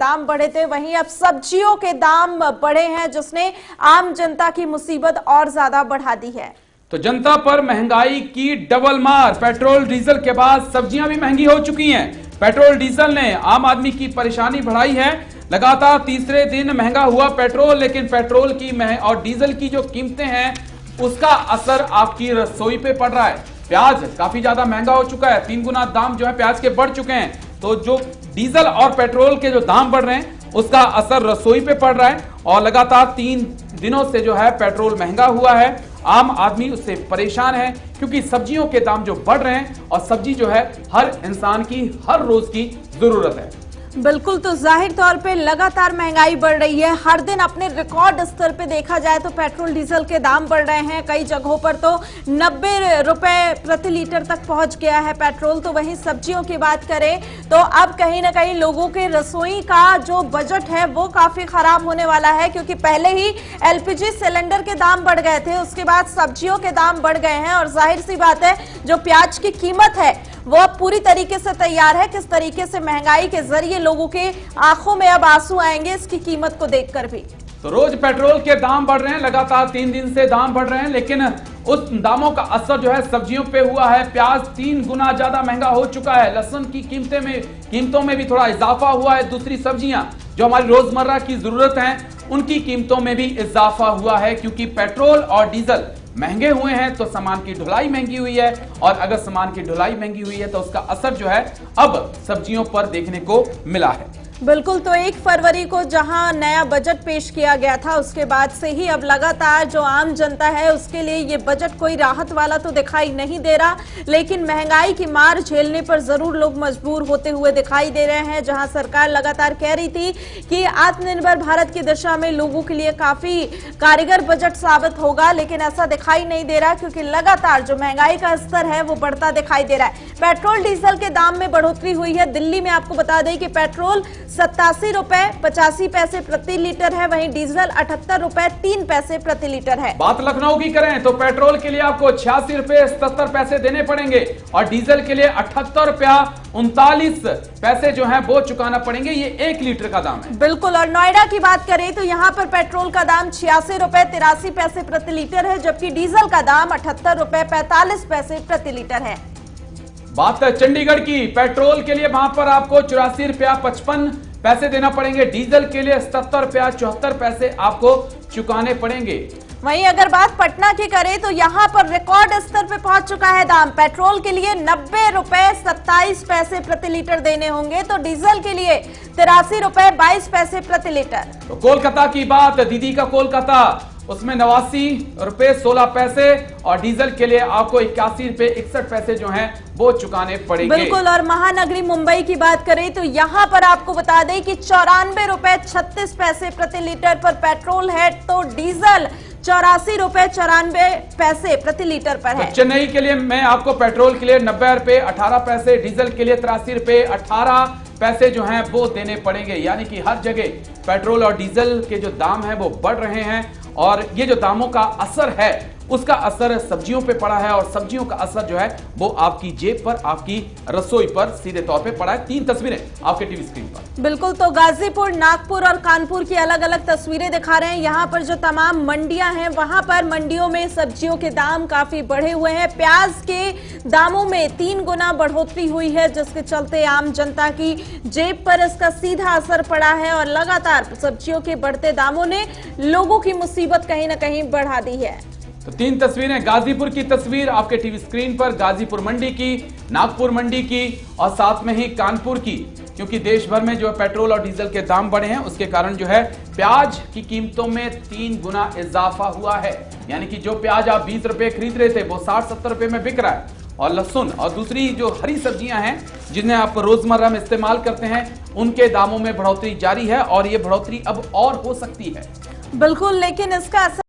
दाम बढ़े थे, वहीं अब सब्जियों के दाम बढ़े हैं, जिसने आम जनता की मुसीबत और ज्यादा बढ़ा दी है। तो जनता पर महंगाई की डबल मार। पेट्रोल डीजल के बाद सब्जियां भी महंगी हो चुकी हैं। पेट्रोल डीजल ने आम आदमी की परेशानी बढ़ाई है। लगातार तीसरे दिन महंगा हुआ पेट्रोल, लेकिन पेट्रोल की और डीजल की जो कीमतें हैं उसका असर आपकी रसोई पे पड़ रहा है। प्याज काफी ज्यादा महंगा हो चुका है, 3 गुना दाम जो है प्याज के बढ़ चुके हैं। तो जो डीजल और पेट्रोल के जो दाम बढ़ रहे हैं उसका असर रसोई पे पड़ रहा है और लगातार 3 दिनों से जो है पेट्रोल महंगा हुआ है। आम आदमी उससे परेशान है क्योंकि सब्जियों के दाम जो बढ़ रहे हैं और सब्जी जो है हर इंसान की हर रोज की जरूरत है। बिल्कुल, तो जाहिर तौर पे लगातार महंगाई बढ़ रही है। हर दिन अपने रिकॉर्ड स्तर पे देखा जाए तो पेट्रोल डीजल के दाम बढ़ रहे हैं। कई जगहों पर तो 90 रुपए प्रति लीटर तक पहुंच गया है पेट्रोल। तो वहीं सब्जियों की बात करें तो अब कहीं ना कहीं लोगों के रसोई का जो बजट है वो काफी खराब होने वाला है, क्योंकि पहले ही एलपीजी सिलेंडर के दाम बढ़ गए थे, उसके बाद सब्जियों के दाम बढ़ गए हैं और जाहिर सी बात है जो प्याज की कीमत है वो अब पूरी तरीके से तैयार है। किस तरीके से महंगाई के जरिए लोगों के आंखों में अब आंसू आएंगे इसकी कीमत को देखकर भी। तो रोज पेट्रोल के दाम बढ़ रहे हैं, लगातार 3 दिन से दाम बढ़ रहे हैं, लेकिन उस दामों का असर जो है सब्जियों पे हुआ है। प्याज 3 गुना ज्यादा महंगा हो चुका है। लहसुन की कीमतों में भी थोड़ा इजाफा हुआ है। दूसरी सब्जियां जो हमारी रोजमर्रा की जरूरत है उनकी कीमतों में भी इजाफा हुआ है, क्योंकि पेट्रोल और डीजल महंगे हुए हैं तो सामान की ढुलाई महंगी हुई है और अगर सामान की ढुलाई महंगी हुई है तो उसका असर जो है अब सब्जियों पर देखने को मिला है। बिल्कुल, तो 1 फरवरी को जहां नया बजट पेश किया गया था उसके बाद से ही अब लगातार जो आम जनता है उसके लिए ये बजट कोई राहत वाला तो दिखाई नहीं दे रहा, लेकिन महंगाई की मार झेलने पर जरूर लोग मजबूर होते हुए दिखाई दे रहे हैं। जहां सरकार लगातार कह रही थी कि आत्मनिर्भर भारत की दिशा में लोगों के लिए काफी कारगर बजट साबित होगा, लेकिन ऐसा दिखाई नहीं दे रहा, क्योंकि लगातार जो महंगाई का स्तर है वो बढ़ता दिखाई दे रहा है। पेट्रोल डीजल के दाम में बढ़ोतरी हुई है। दिल्ली में आपको बता दें कि पेट्रोल 87 रुपए 85 पैसे प्रति लीटर है, वहीं डीजल 78 रुपए 3 पैसे प्रति लीटर है। बात लखनऊ की करें तो पेट्रोल के लिए आपको 86 रुपए 77 पैसे देने पड़ेंगे और डीजल के लिए 78 रुपया 39 पैसे जो है वो चुकाना पड़ेंगे। ये 1 लीटर का दाम है। बिल्कुल, और नोएडा की बात करें तो यहाँ पर पेट्रोल का दाम 86 रुपए 83 पैसे प्रति लीटर है, जबकि डीजल का दाम 78 रुपए 45 पैसे प्रति लीटर है। बात है चंडीगढ़ की। पेट्रोल के लिए वहां पर आपको 84 रुपया 55 पैसे देना पड़ेंगे। डीजल के लिए 77 रुपया 74 पैसे आपको चुकाने पड़ेंगे। वहीं अगर बात पटना की करें तो यहाँ पर रिकॉर्ड स्तर पे पहुंच चुका है दाम। पेट्रोल के लिए 90 रुपए 27 पैसे प्रति लीटर देने होंगे, तो डीजल के लिए 83 रुपए 22 पैसे प्रति लीटर। तो कोलकाता की बात, दीदी का कोलकाता, उसमें 89 रुपए 16 पैसे और डीजल के लिए आपको 81 रुपए 61 पैसे जो हैं वो चुकाने पड़ेंगे। बिल्कुल, और महानगरी मुंबई की बात करें तो यहाँ पर आपको बता दें कि 94 रुपए 36 पैसे प्रति लीटर पर पेट्रोल है, तो डीजल 84 रुपए 94 पैसे प्रति लीटर पर है। तो चेन्नई के लिए मैं आपको पेट्रोल के लिए 90 रुपए 18 पैसे, डीजल के लिए 83 रुपए 18 पैसे जो हैं वो देने पड़ेंगे। यानी कि हर जगह पेट्रोल और डीजल के जो दाम हैं वो बढ़ रहे हैं और ये जो दामों का असर है उसका असर सब्जियों पे पड़ा है और सब्जियों का असर जो है वो आपकी जेब पर, आपकी रसोई पर सीधे तौर पे पड़ा है। 3 तस्वीरें आपके टीवी स्क्रीन पर। बिल्कुल, तो गाजीपुर, नागपुर और कानपुर की अलग अलग तस्वीरें दिखा रहे हैं। यहाँ पर जो तमाम मंडियां हैं वहां पर मंडियों में सब्जियों के दाम काफी बढ़े हुए हैं। प्याज के दामों में 3 गुना बढ़ोतरी हुई है, जिसके चलते आम जनता की जेब पर इसका सीधा असर पड़ा है और लगातार सब्जियों के बढ़ते दामों ने लोगों की मुसीबत कहीं ना कहीं बढ़ा दी है। तो 3 तस्वीरें, गाजीपुर की तस्वीर आपके टीवी स्क्रीन पर, गाजीपुर मंडी की, नागपुर मंडी की और साथ में ही कानपुर की, क्योंकि देश भर में जो पेट्रोल और डीजल के दाम बढ़े हैं उसके कारण जो है प्याज की कीमतों में 3 गुना इजाफा हुआ है। यानी कि जो प्याज आप 20 रुपए खरीद रहे थे वो 60-70 रुपए में बिक रहा है। और लहसुन और दूसरी जो हरी सब्जियां हैं जिन्हें आप रोजमर्रा में इस्तेमाल करते हैं उनके दामों में बढ़ोतरी जारी है और ये बढ़ोतरी अब और हो सकती है। बिल्कुल, लेकिन इसका